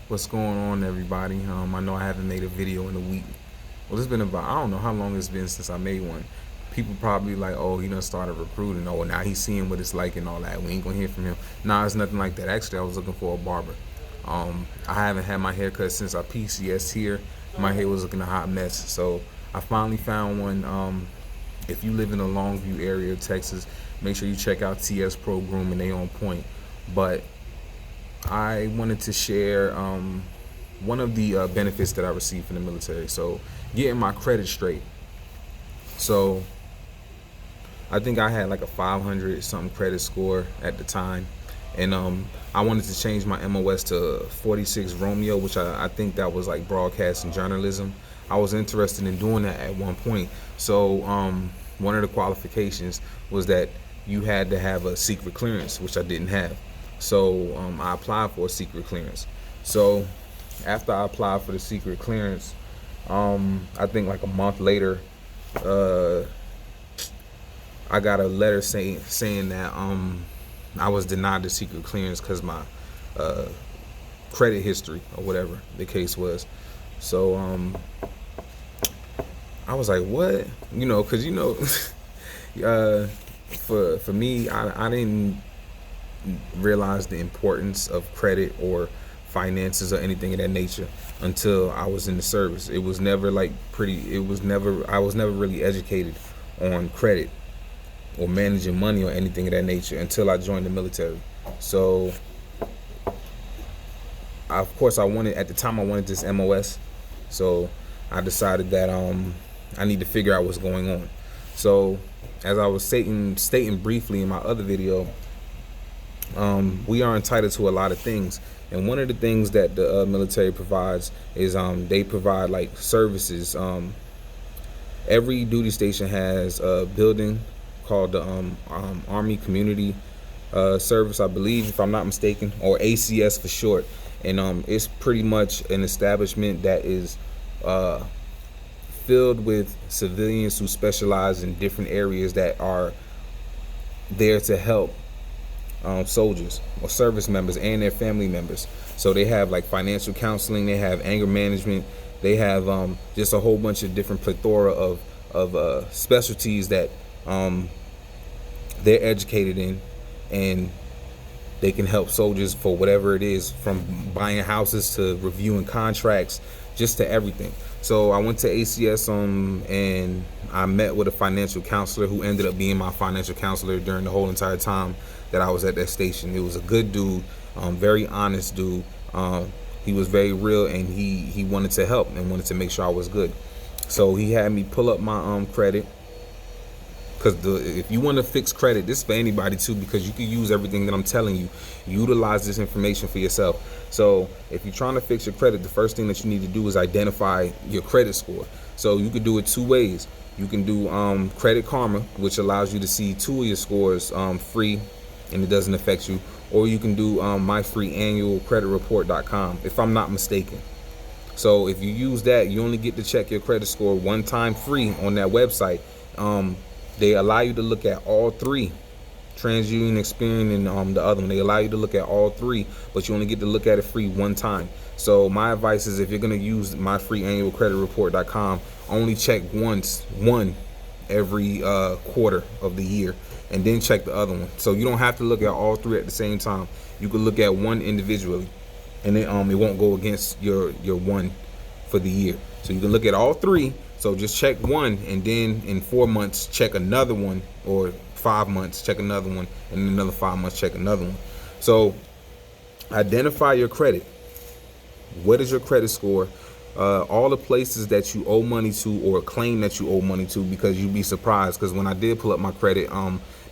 What's going on, everybody? I know I haven't made a video in a week. Well, it's been about, I don't know how long it's been since I made one. People probably like, oh, he done started recruiting. Oh, now he's seeing what it's like and all that. We ain't gonna hear from him. Nah, it's nothing like that. Actually, I was looking for a barber. I haven't had my hair cut since I PCS here. My hair was looking a hot mess. So I finally found one. If you live in the Longview area of Texas, make sure you check out TS Pro Grooming. They on point. But I wanted to share one of the benefits that I received from the military. So, getting my credit straight. So, I think I had like a 500 something credit score at the time. And I wanted to change my MOS to 46 Romeo, which I think that was like broadcasting journalism. I was interested in doing that at one point. So, one of the qualifications was that you had to have a secret clearance, which I didn't have. So I applied for a secret clearance. So after I applied for the secret clearance, I think like a month later, uh, I got a letter saying that I was denied the secret clearance because my uh, credit history or whatever the case was. So I was like, what? Because uh, for me, I didn't realize the importance of credit or finances or anything of that nature until I was in the service. It was never like pretty. It was never. I was never really educated on credit or managing money or anything of that nature until I joined the military. So, of course, I wanted at the time I wanted this MOS. So I decided that I need to figure out what's going on. So as I was stating briefly in my other video, we are entitled to a lot of things, and one of the things that the military provides is they provide like services. Every duty station has a building called the Army Community Service, I believe, if I'm not mistaken, or ACS for short. And it's pretty much an establishment that is filled with civilians who specialize in different areas that are there to help soldiers or service members and their family members. So they have like financial counseling, they have anger management, they have just a whole bunch of different plethora of specialties that they're educated in, and they can help soldiers for whatever it is, from buying houses to reviewing contracts, just to everything. So I went to ACS and I met with a financial counselor who ended up being my financial counselor during the whole entire time that I was at that station. It was a good dude, very honest dude. He was very real, and he wanted to help and wanted to make sure I was good. So he had me pull up my credit. Because if you want to fix credit, this is for anybody too, because you can use everything that I'm telling you. Utilize this information for yourself. So if you're trying to fix your credit, the first thing that you need to do is identify your credit score. So you can do it two ways. You can do Credit Karma, which allows you to see two of your scores free, and it doesn't affect you. Or you can do my free annual creditreport.com, if I'm not mistaken. So if you use that, you only get to check your credit score one time free on that website. They allow you to look at all three, TransUnion, Experian, and the other one. They allow you to look at all three, but you only get to look at it free one time. So my advice is, if you're going to use my free annual creditreport.com, only check one every quarter of the year, and then check the other one. So you don't have to look at all three at the same time. You can look at one individually, and then it won't go against your one for the year. So you can look at all three. So just check one, and then in 4 months check another one, or 5 months check another one, and in another 5 months check another one. So identify your credit. What is your credit score? All the places that you owe money to or claim that you owe money to, because you'd be surprised. Because when I did pull up my credit,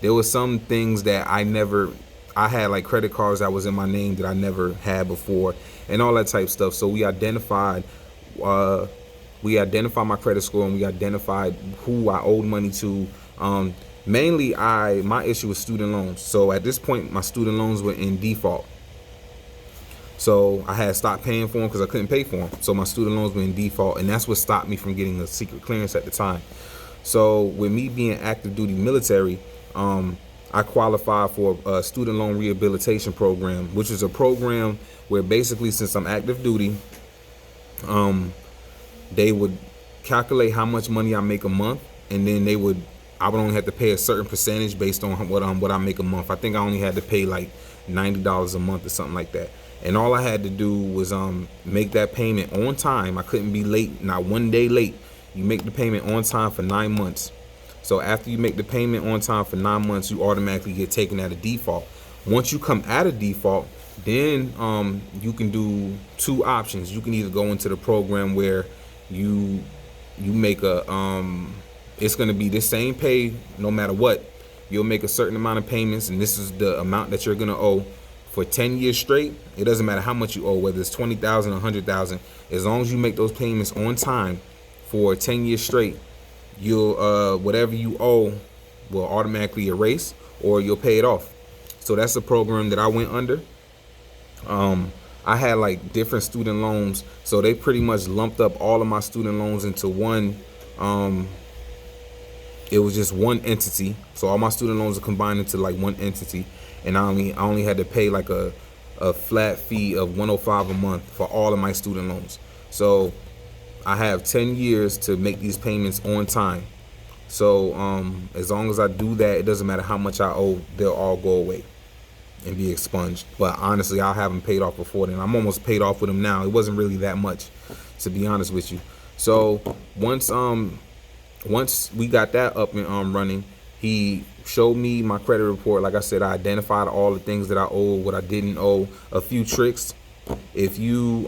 there was some things that I had like credit cards that was in my name that I never had before, and all that type of stuff. So we identified my credit score, and we identified who I owed money to. Mainly, my issue was student loans. So at this point, my student loans were in default. So I had stopped paying for them because I couldn't pay for them. So my student loans were in default, and that's what stopped me from getting a secret clearance at the time. So with me being active duty military, I qualify for a student loan rehabilitation program, which is a program where basically, since I'm active duty, they would calculate how much money I make a month, and then I would only have to pay a certain percentage based on what I make a month. I think I only had to pay like $90 a month or something like that. And all I had to do was make that payment on time. I couldn't be late, not one day late. You make the payment on time for 9 months. So after you make the payment on time for 9 months, you automatically get taken out of default. Once you come out of default, then you can do two options. You can either go into the program where you make a it's going to be the same pay no matter what. You'll make a certain amount of payments, and this is the amount that you're going to owe for 10 years straight. It doesn't matter how much you owe, whether it's 20,000 or 100,000. As long as you make those payments on time for 10 years straight, you'll whatever you owe will automatically erase, or you'll pay it off. So that's the program that I went under. I had like different student loans, so they pretty much lumped up all of my student loans into one. It was just one entity, so all my student loans are combined into like one entity, and I only had to pay like a flat fee of $105 a month for all of my student loans. So I have 10 years to make these payments on time. So as long as I do that, it doesn't matter how much I owe, they'll all go away and be expunged. But honestly, I'll have them paid off before then. I'm almost paid off with them now. It wasn't really that much, to be honest with you. So once we got that up and running, he showed me my credit report. Like I said, I identified all the things that I owe, what I didn't owe, a few tricks. If you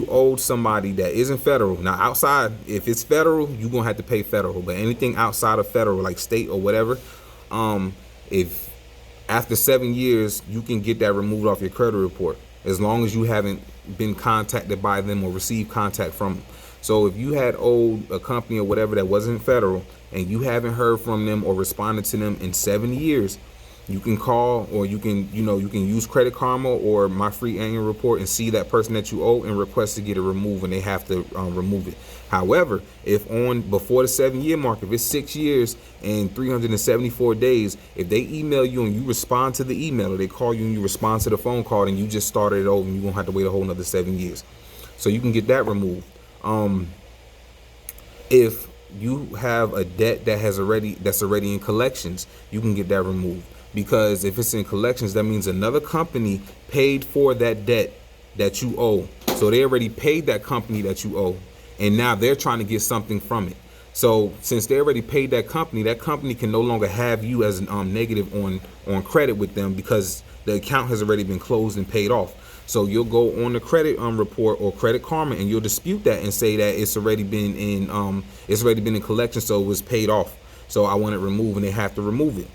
owed somebody that isn't federal, now outside, if it's federal, you're gonna have to pay federal. But anything outside of federal, like state or whatever, if after 7 years, you can get that removed off your credit report, as long as you haven't been contacted by them or received contact from them. So if you had owed a company or whatever that wasn't federal, and you haven't heard from them or responded to them in 7 years, you can call, or you can use Credit Karma or my free annual report and see that person that you owe and request to get it removed, and they have to remove it. However, if before the 7-year mark, if it's 6 years and 374 days, if they email you and you respond to the email, or they call you and you respond to the phone call, and you just started it over, and you won't have to wait a whole another 7 years. So you can get that removed. If you have a debt that's already in collections, you can get that removed. Because if it's in collections, that means another company paid for that debt that you owe. So they already paid that company that you owe, and now they're trying to get something from it. So since they already paid that company can no longer have you as negative on credit with them, because the account has already been closed and paid off. So you'll go on the credit report or Credit Karma, and you'll dispute that and say that it's already been in collection, so it was paid off. So I want it removed, and they have to remove it.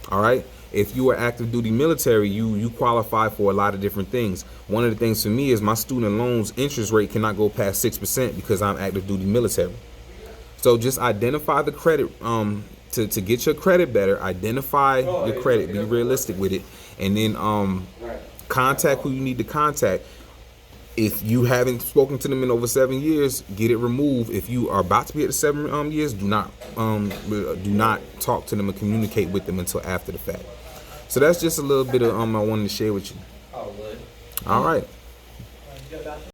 All right. If you are active duty military, you qualify for a lot of different things. One of the things for me is my student loans interest rate cannot go past 6% because I'm active duty military. So just identify the credit to get your credit better. Identify your credit, be realistic with it, and then contact who you need to contact. If you haven't spoken to them in over 7 years, get it removed. If you are about to be at the 7 years, do not talk to them and communicate with them until after the fact. So that's just a little bit of I wanted to share with you. All right.